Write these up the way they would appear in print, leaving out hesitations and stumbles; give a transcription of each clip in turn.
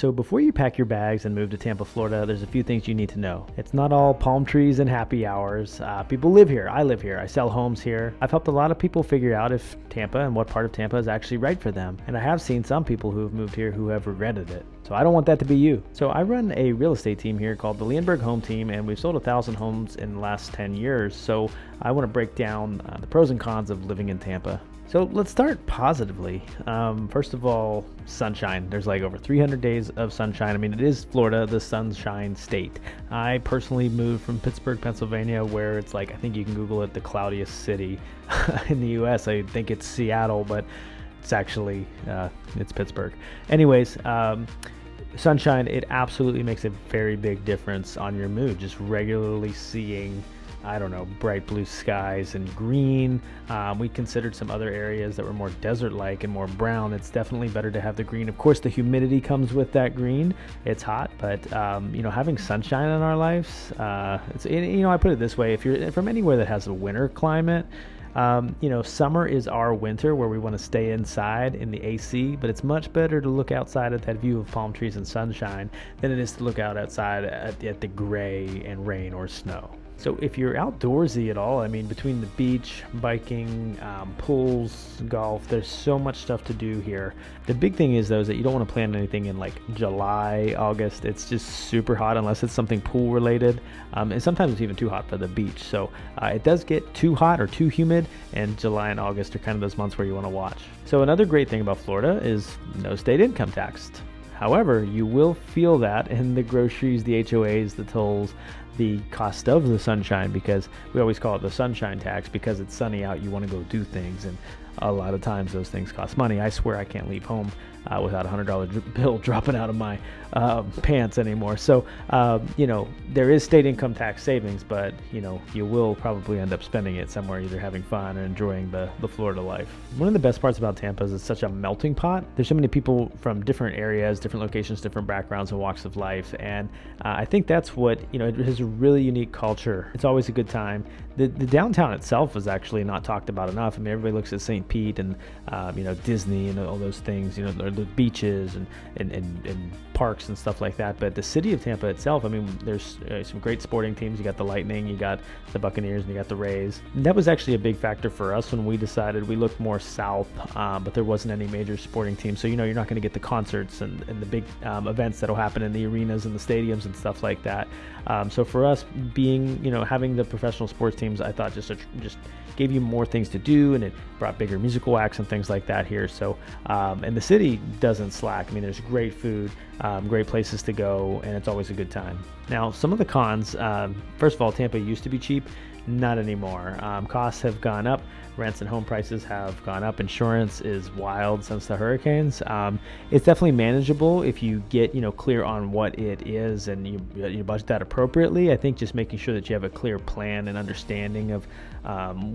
So before you pack your bags and move to Tampa, Florida, there's a few things you need to know. It's not all palm trees and happy hours. People live here. I live here. I sell homes here. I've helped a lot of people figure out if Tampa and what part of Tampa is actually right for them. And I have seen some people who have moved here who have regretted it. So I don't want that to be you. So I run a real estate team here called the Leonberg Home Team, and we've sold 1,000 homes in the last 10 years. So I want to break down the pros and cons of living in Tampa. So let's start positively. First of all, sunshine. There's like over 300 days of sunshine. I mean, it is Florida, the sunshine state. I personally moved from Pittsburgh, Pennsylvania, where it's like, I think you can Google it, the cloudiest city in the US. I think it's Seattle, but it's actually, it's Pittsburgh. Anyways, sunshine, it absolutely makes a very big difference on your mood. Just regularly seeing, I don't know, bright blue skies and green. We considered some other areas that were more desert-like and more brown. It's definitely better to have the green. Of course, the humidity comes with that green. It's hot, but having sunshine in our lives, I put it this way: if you're from anywhere that has a winter climate, summer is our winter where we want to stay inside in the AC, but it's much better to look outside at that view of palm trees and sunshine than it is to look out outside at the gray and rain or snow. So if you're outdoorsy at all, I mean, between the beach, biking, pools, golf, there's so much stuff to do here. The big thing is, though, is that you don't want to plan anything in like July, August. It's just super hot unless it's something pool related. And sometimes it's even too hot for the beach. So it does get too hot or too humid, and July and August are kind of those months where you want to watch. So another great thing about Florida is no state income tax. However, you will feel that in the groceries, the HOAs, the tolls, the cost of the sunshine, because we always call it the sunshine tax because it's sunny out, you want to go do things, and a lot of times those things cost money. I swear I can't leave home without a $100 bill dropping out of my pants anymore. So, there is state income tax savings, but, you will probably end up spending it somewhere, either having fun or enjoying the Florida life. One of the best parts about Tampa is it's such a melting pot. There's so many people from different areas, different locations, different backgrounds and walks of life. And I think that's what, it has a really unique culture. It's always a good time. The downtown itself is actually not talked about enough. I mean, everybody looks at St. Pete and, Disney and all those things, the beaches and parks and stuff like that. But the city of Tampa itself, I mean, there's some great sporting teams. You got the Lightning, you got the Buccaneers, and you got the Rays. And that was actually a big factor for us when we decided we looked more south, but there wasn't any major sporting teams. So, you're not going to get the concerts and the big events that'll happen in the arenas and the stadiums and stuff like that. So for us being, having the professional sports teams, I thought just gave you more things to do, and it brought bigger musical acts and things like that here. So, and the city doesn't slack. I mean, there's great food, great places to go, and it's always a good time. Now, some of the cons, first of all, Tampa used to be cheap. Not anymore. Costs have gone up. Rents and home prices have gone up. Insurance is wild since the hurricanes. It's definitely manageable if you get clear on what it is and you budget that appropriately. I think just making sure that you have a clear plan and understanding of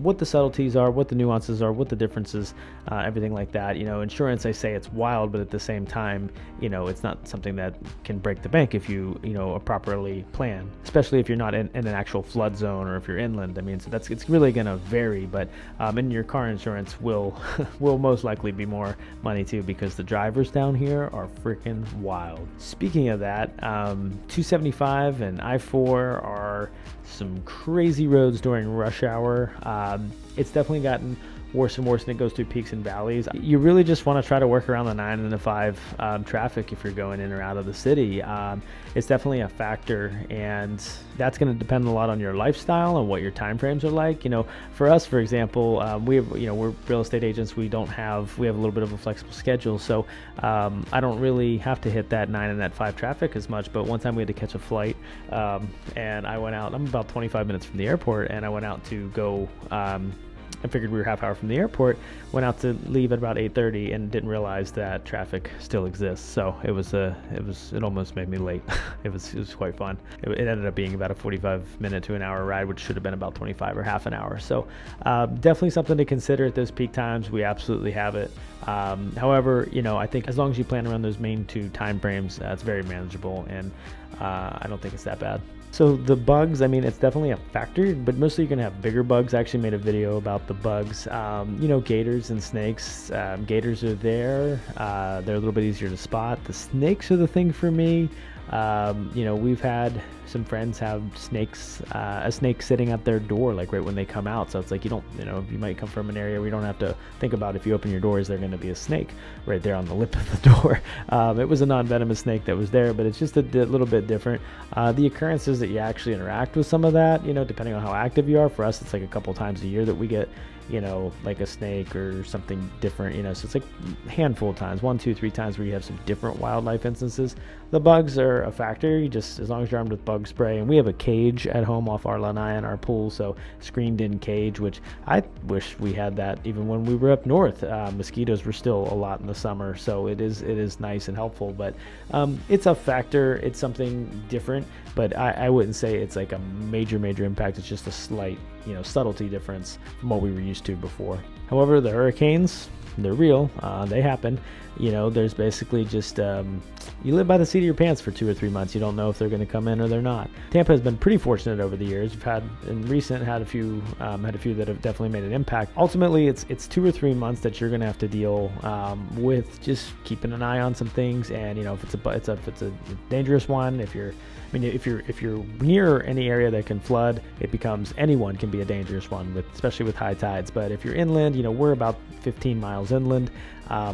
what the subtleties are, what the nuances are, what the differences, everything like that. Insurance, I say it's wild, but at the same time, it's not something that can break the bank if you properly plan, especially if you're not in an actual flood zone or if you're inland. I mean, so it's really going to vary, but and your car insurance will most likely be more money too, because the drivers down here are freaking wild. Speaking of that, 275 and I-4 are some crazy roads during rush hour. It's definitely gotten worse and worse, and it goes through peaks and valleys. You really just want to try to work around the 9 and the 5 traffic if you're going in or out of the city. It's definitely a factor, and that's going to depend a lot on your lifestyle and what your time frames are like. For us, for example, we have, we're real estate agents. We have a little bit of a flexible schedule, so I don't really have to hit that 9 and that 5 traffic as much. But one time we had to catch a flight, and I went out. I'm about 25 minutes from the airport, and I went out to go. I figured we were half hour from the airport, went out to leave at about 8:30 and didn't realize that traffic still exists. So it almost made me late. It was quite fun. It ended up being about a 45-minute to an hour ride, which should have been about 25 or half an hour. So definitely something to consider at those peak times. We absolutely have it. However, I think as long as you plan around those main 2 time frames, it's very manageable, and I don't think it's that bad. So the bugs, I mean, it's definitely a factor, but mostly you're gonna have bigger bugs. I actually made a video about the bugs. Gators and snakes. Gators are there. They're a little bit easier to spot. The snakes are the thing for me. We've had some friends have snakes, a snake sitting at their door, like right when they come out. So it's like, you might come from an area where you don't have to think about if you open your door, is there going to be a snake right there on the lip of the door. It was a non-venomous snake that was there, but it's just a little bit different. The occurrences that you actually interact with some of that, depending on how active you are. For us, it's like a couple times a year that we get, like a snake or something different, so it's like a handful of times, 1, 2, 3 times where you have some different wildlife instances. The bugs are a factor. You just, as long as you're armed with bug spray, and we have a cage at home off our lanai and our pool, so screened in cage, which I wish we had that even when we were up north. Mosquitoes were still a lot in the summer, so it is nice and helpful, but it's a factor. It's something different, but I wouldn't say it's like a major impact. It's just a slight subtlety difference from what we were used to before. However, the hurricanes, they're real. They happen. There's basically just you live by the seat of your pants for 2 or 3 months. You don't know if they're going to come in or they're not. Tampa has been pretty fortunate over the years. We've had a few that have definitely made an impact. Ultimately, it's 2 or 3 months that you're going to have to deal with just keeping an eye on some things. And if it's a dangerous one, if you're near any area that can flood, it becomes, anyone can be a dangerous one, especially with high tides. But if you're inland, we're about 15 miles inland.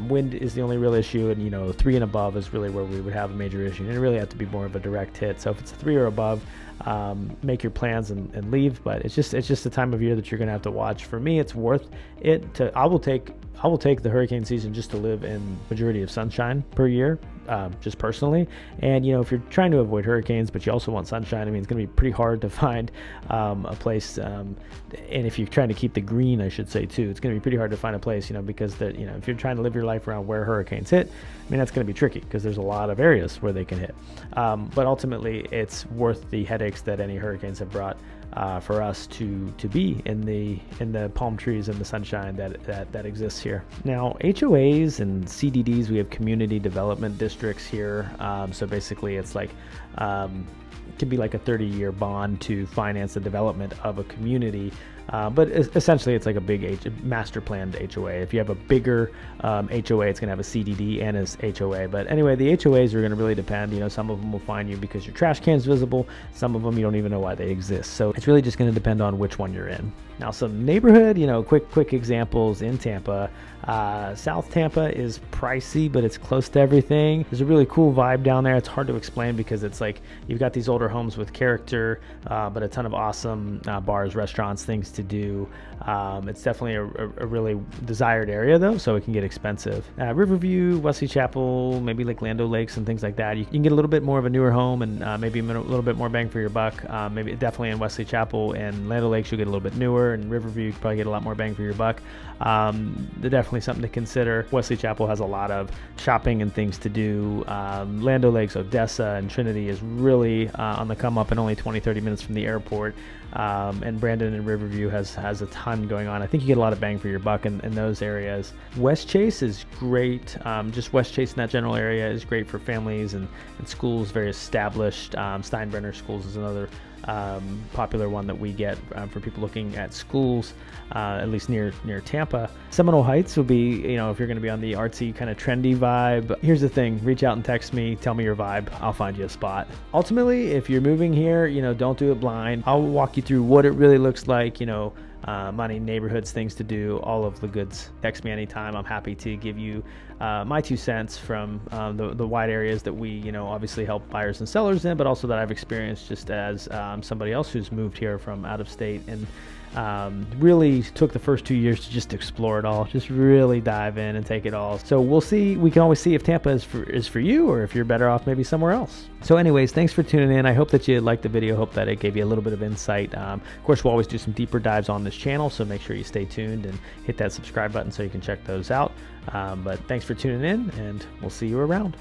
Wind is the only real issue, and 3 and above is really where we would have a major issue. And it really have to be more of a direct hit. So if it's a 3 or above, make your plans and leave. But it's just the time of year that you're going to have to watch. For me, it's worth it. I will take the hurricane season just to live in majority of sunshine per year. Just personally, and if you're trying to avoid hurricanes but you also want sunshine, it's going to be pretty hard to find a place, and if you're trying to keep the green, I should say too, it's going to be pretty hard to find a place, because if you're trying to live your life around where hurricanes hit, that's going to be tricky because there's a lot of areas where they can hit, but ultimately it's worth the headaches that any hurricanes have brought for us to be in the palm trees and the sunshine that exists here. Now, HOAs and CDDs, we have community development districts here. So basically, it's like it can be like a 30-year bond to finance the development of a community. But essentially, it's like a big master planned HOA. If you have a bigger HOA, it's going to have a CDD and a HOA. But anyway, the HOAs are going to really depend. Some of them will find you because your trash can's visible. Some of them you don't even know why they exist. So it's really just going to depend on which one you're in. Now, some neighborhood, quick examples in Tampa. South Tampa is pricey, but it's close to everything. There's a really cool vibe down there. It's hard to explain because it's like you've got these older homes with character, but a ton of awesome bars, restaurants, things to do. It's definitely a really desired area though, so it can get expensive. Riverview, Wesley Chapel, maybe like Lando Lakes and things like that. You can get a little bit more of a newer home and maybe a little bit more bang for your buck. Maybe definitely in Wesley Chapel and Lando Lakes you'll get a little bit newer, and Riverview you can probably get a lot more bang for your buck. They're definitely something to consider. Wesley Chapel has a lot of shopping and things to do. Lando Lakes, Odessa, and Trinity is really on the come up and only 20-30 minutes from the airport. And Brandon and Riverview has a ton going on. I think you get a lot of bang for your buck in those areas. West Chase is great. Just West Chase in that general area is great for families and schools, very established. Steinbrenner Schools is another popular one that we get for people looking at schools, at least near Tampa. Seminole Heights will be, if you're going to be on the artsy kind of trendy vibe. Here's the thing, reach out and text me, tell me your vibe, I'll find you a spot. Ultimately, if you're moving here, don't do it blind. I'll walk you through what it really looks like, money, neighborhoods, things to do, all of the goods. Text me anytime. I'm happy to give you my 2 cents from the wide areas that we, obviously help buyers and sellers in, but also that I've experienced just as somebody else who's moved here from out of state and really took the first 2 years to just explore it all, just really dive in and take it all. So we'll see. We can always see if Tampa is for you, or if you're better off maybe somewhere else. So anyways, thanks for tuning in. I hope that you liked the video. Hope that it gave you a little bit of insight. Of course, we'll always do some deeper dives on this channel, so make sure you stay tuned and hit that subscribe button so you can check those out. But thanks for tuning in, and we'll see you around.